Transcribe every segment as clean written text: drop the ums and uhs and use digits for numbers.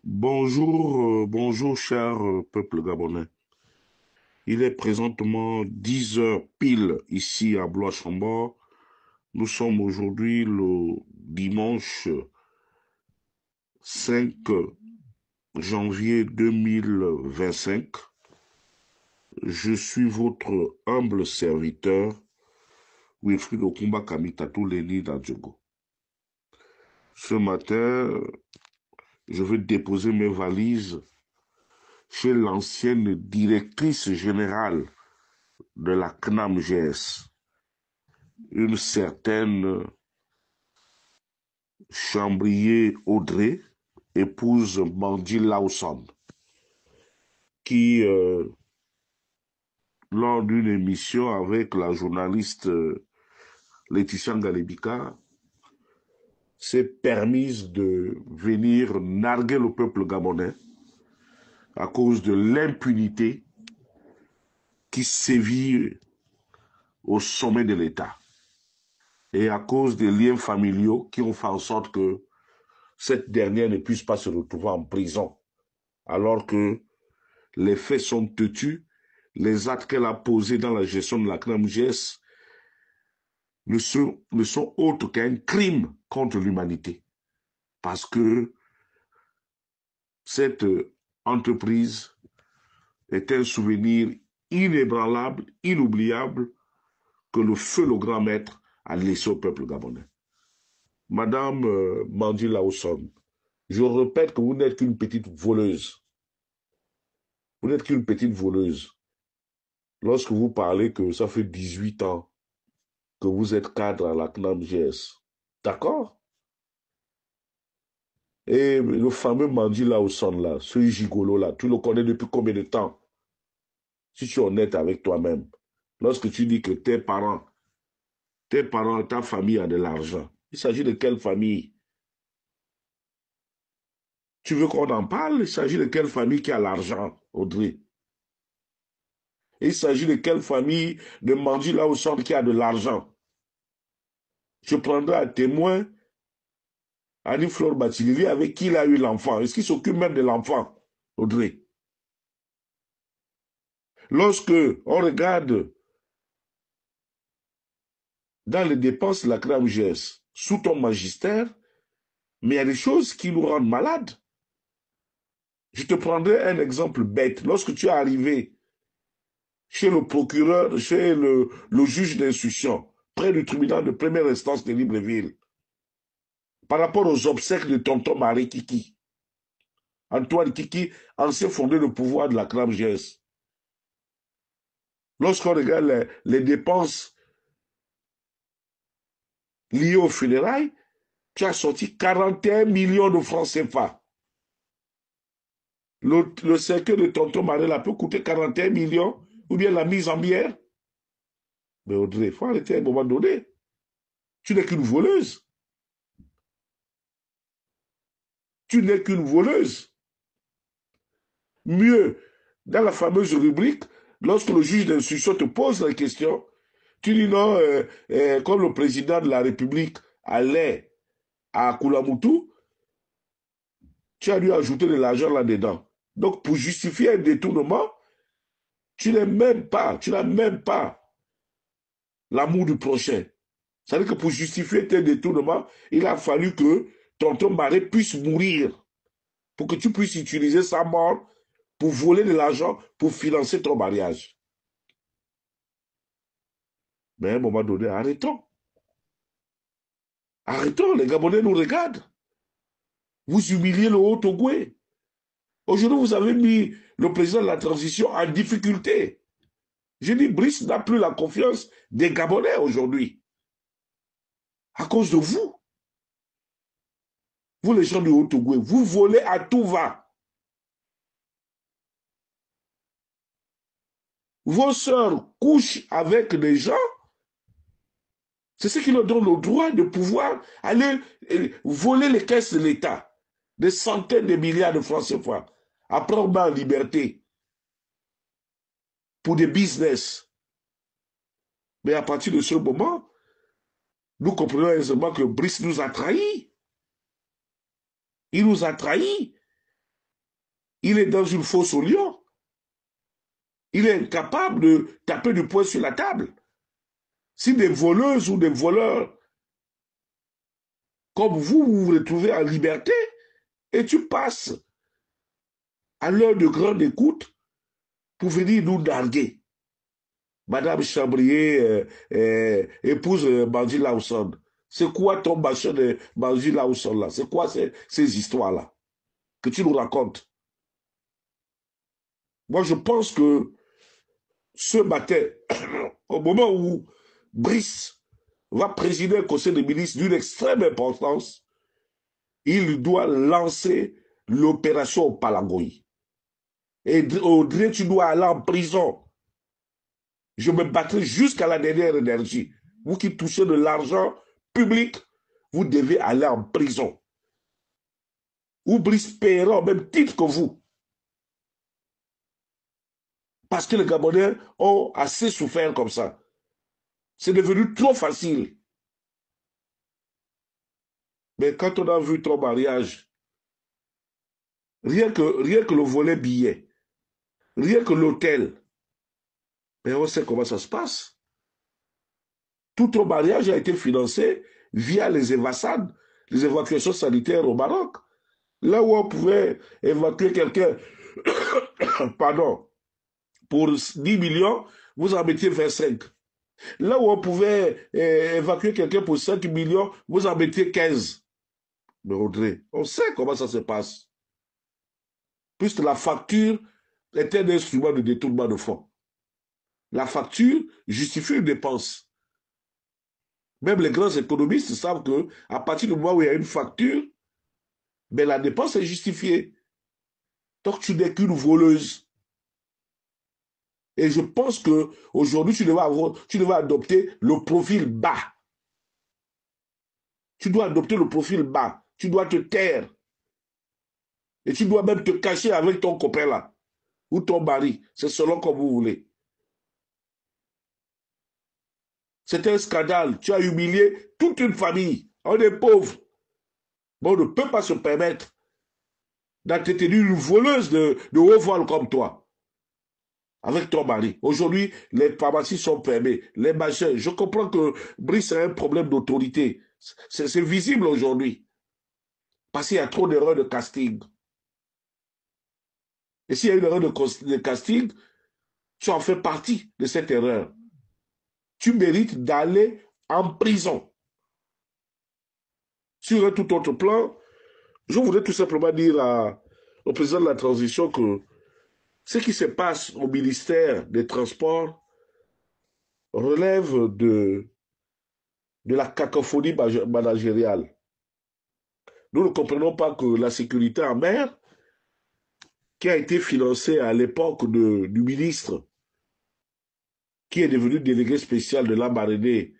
Bonjour, bonjour cher peuple gabonais. Il est présentement 10 heures pile ici à Blois-Chambord. Nous sommes aujourd'hui le dimanche 5 janvier 2025. Je suis votre humble serviteur, Wilfried Okumba Kamitatou Leni Dadjogo. Ce matin, je vais déposer mes valises chez l'ancienne directrice générale de la CNAMGS, une certaine Chambrier Audrey, épouse Mandy Lawson, qui, lors d'une émission avec la journaliste Laetitia Ngalebika, s'est permise de venir narguer le peuple gabonais à cause de l'impunité qui sévit au sommet de l'État et à cause des liens familiaux qui ont fait en sorte que cette dernière ne puisse pas se retrouver en prison, alors que les faits sont têtus, les actes qu'elle a posés dans la gestion de la CNAMGS ne sont autres qu'un crime contre l'humanité. Parce que cette entreprise est un souvenir inébranlable, inoubliable, que le feu, le grand maître, a laissé au peuple gabonais. Madame Mandy Lawson, je répète que vous n'êtes qu'une petite voleuse. Vous n'êtes qu'une petite voleuse. Lorsque vous parlez que ça fait 18 ans que vous êtes cadre à la CNAMGS, d'accord? Et le fameux Mandy Lawson là, ce gigolo là, tu le connais depuis combien de temps? Si tu es honnête avec toi-même, lorsque tu dis que tes parents, ta famille a de l'argent, il s'agit de quelle famille? Tu veux qu'on en parle? Il s'agit de quelle famille qui a l'argent, Audrey? Il s'agit de quelle famille de Mandy Lawson qui a de l'argent? Je prendrai à témoin Annie-Fleur Batilili avec qui il a eu l'enfant. Est-ce qu'il s'occupe même de l'enfant, Audrey? Lorsque on regarde dans les dépenses de la CNAMGS sous ton magistère, mais il y a des choses qui nous rendent malades. Je te prendrai un exemple bête. Lorsque tu es arrivé chez le procureur, chez le juge d'instruction, près du tribunal de première instance de Libreville, par rapport aux obsèques de tonton Marie Kiki, Antoine Kiki, ancien fondé de pouvoir de la CNAMGS. Lorsqu'on regarde les dépenses liées aux funérailles, tu as sorti 41 millions de francs CFA. Le cercueil de tonton Marella peut coûter 41 millions, ou bien la mise en bière. Mais Audrey, il faut arrêter à un moment donné. Tu n'es qu'une voleuse. Tu n'es qu'une voleuse. Mieux, dans la fameuse rubrique, lorsque le juge d'instruction te pose la question, tu dis non, comme le président de la République allait à Koulamoutou, tu as dû ajouter de l'argent là-dedans. Donc, pour justifier un détournement, tu n'as même pas l'amour du prochain. C'est-à-dire que pour justifier tes détournements, il a fallu que tonton Marais puisse mourir pour que tu puisses utiliser sa mort pour voler de l'argent pour financer ton mariage. Mais à un moment donné, arrêtons. Arrêtons, les Gabonais nous regardent. Vous humiliez le Haut-Togoué. Aujourd'hui, vous avez mis le président de la transition en difficulté. Je dis, Brice n'a plus la confiance des Gabonais aujourd'hui. À cause de vous. Vous, les gens du Haut-Togoué, vous volez à tout va. Vos sœurs couchent avec des gens, c'est ce qui leur donne le droit de pouvoir aller voler les caisses de l'État. Des centaines de milliards de francs CFA. Après, on met en liberté pour des business. Mais à partir de ce moment, nous comprenons aisément que Brice nous a trahis. Il nous a trahis. Il est dans une fosse au lion. Il est incapable de taper du poing sur la table. Si des voleuses ou des voleurs comme vous vous retrouvez en liberté et tu passes à l'heure de grande écoute pour venir nous narguer. Madame Chambrier épouse Bandit Lawson. C'est quoi ton machin de Bandit Lawson là? C'est quoi ces histoires-là que tu nous racontes? Moi, je pense que ce matin, au moment où Brice va présider un conseil de ministres d'une extrême importance, il doit lancer l'opération Palangoï. Et Audrey, tu dois aller en prison. Je me battrai jusqu'à la dernière énergie. Vous qui touchez de l'argent public, vous devez aller en prison. Ou Brice paiera au même titre que vous. Parce que les Gabonais ont assez souffert comme ça. C'est devenu trop facile. Mais quand on a vu ton mariage, rien que le volet billet, rien que l'hôtel, mais on sait comment ça se passe. Tout ton mariage a été financé via les évassades, les évacuations sanitaires au Maroc. Là où on pouvait évacuer quelqu'un, pardon, pour 10 millions, vous en mettiez 25. Là où on pouvait évacuer quelqu'un pour 5 millions, vous en mettiez 15. Mais Audrey, on sait comment ça se passe. Puisque la facture est un instrument de détournement de fonds. La facture justifie une dépense. Même les grands économistes savent que à partir du moment où il y a une facture, ben la dépense est justifiée. Donc tu n'es qu'une voleuse. Et je pense qu'aujourd'hui, tu devais adopter le profil bas. Tu dois adopter le profil bas. Tu dois te taire. Et tu dois même te cacher avec ton copain là. Ou ton mari. C'est selon comme vous voulez. C'est un scandale. Tu as humilié toute une famille. On est pauvre. Mais on ne peut pas se permettre d'entretenir une voleuse de haut vol comme toi. Avec ton mari. Aujourd'hui, les pharmacies sont fermées. Les machins. Je comprends que Brice a un problème d'autorité. C'est visible aujourd'hui. Parce qu'il y a trop d'erreurs de casting. Et s'il y a une erreur de casting, tu en fais partie de cette erreur. Tu mérites d'aller en prison. Sur un tout autre plan, je voudrais tout simplement dire au président de la transition que ce qui se passe au ministère des Transports relève de la cacophonie managériale. Nous ne comprenons pas que la sécurité en mer, qui a été financée à l'époque du ministre, qui est devenu délégué spécial de la marine,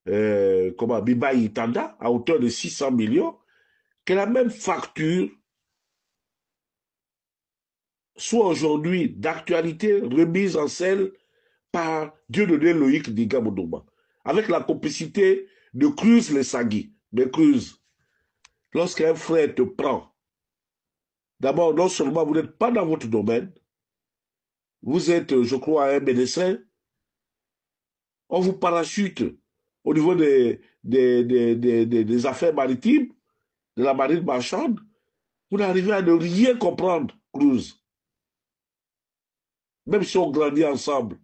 Biba Itanda, à hauteur de 600 millions, que la même facture soit aujourd'hui d'actualité remise en scène par Dieudonné Loïc Digamoudouba, avec la complicité de Cruz Lessagui. Mais Cruz, lorsqu'un frère te prend, d'abord, non seulement vous n'êtes pas dans votre domaine, vous êtes, je crois, un médecin, on vous parachute au niveau des affaires maritimes, de la marine marchande, vous n'arrivez à ne rien comprendre, Cruz. Même si on grandit ensemble,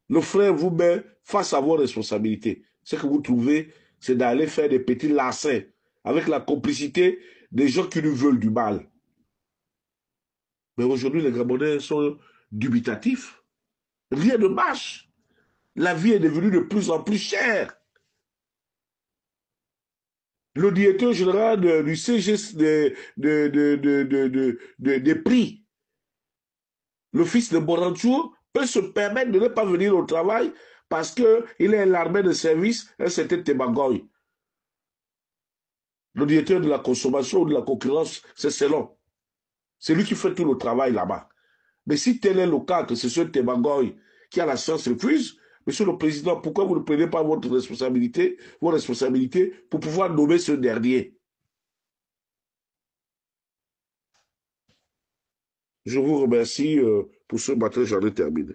le frère vous met face à vos responsabilités. Ce que vous trouvez, c'est d'aller faire des petits lacets avec la complicité des gens qui nous veulent du mal. Mais aujourd'hui, les Gabonais sont dubitatifs. Rien ne marche. La vie est devenue de plus en plus chère. Le directeur général du CG des prix, le fils de Boranchour, peut se permettre de ne pas venir au travail parce qu'il est l'armée de service, un certain Tebagoy. Le directeur de la consommation ou de la concurrence, c'est selon. C'est lui qui fait tout le travail là-bas. Mais si tel est le cas, que c'est ce Tebagoy qui a la science refuse, Monsieur le Président, pourquoi vous ne prenez pas vos responsabilités pour pouvoir nommer ce dernier? Je vous remercie pour ce matin, j'en ai terminé.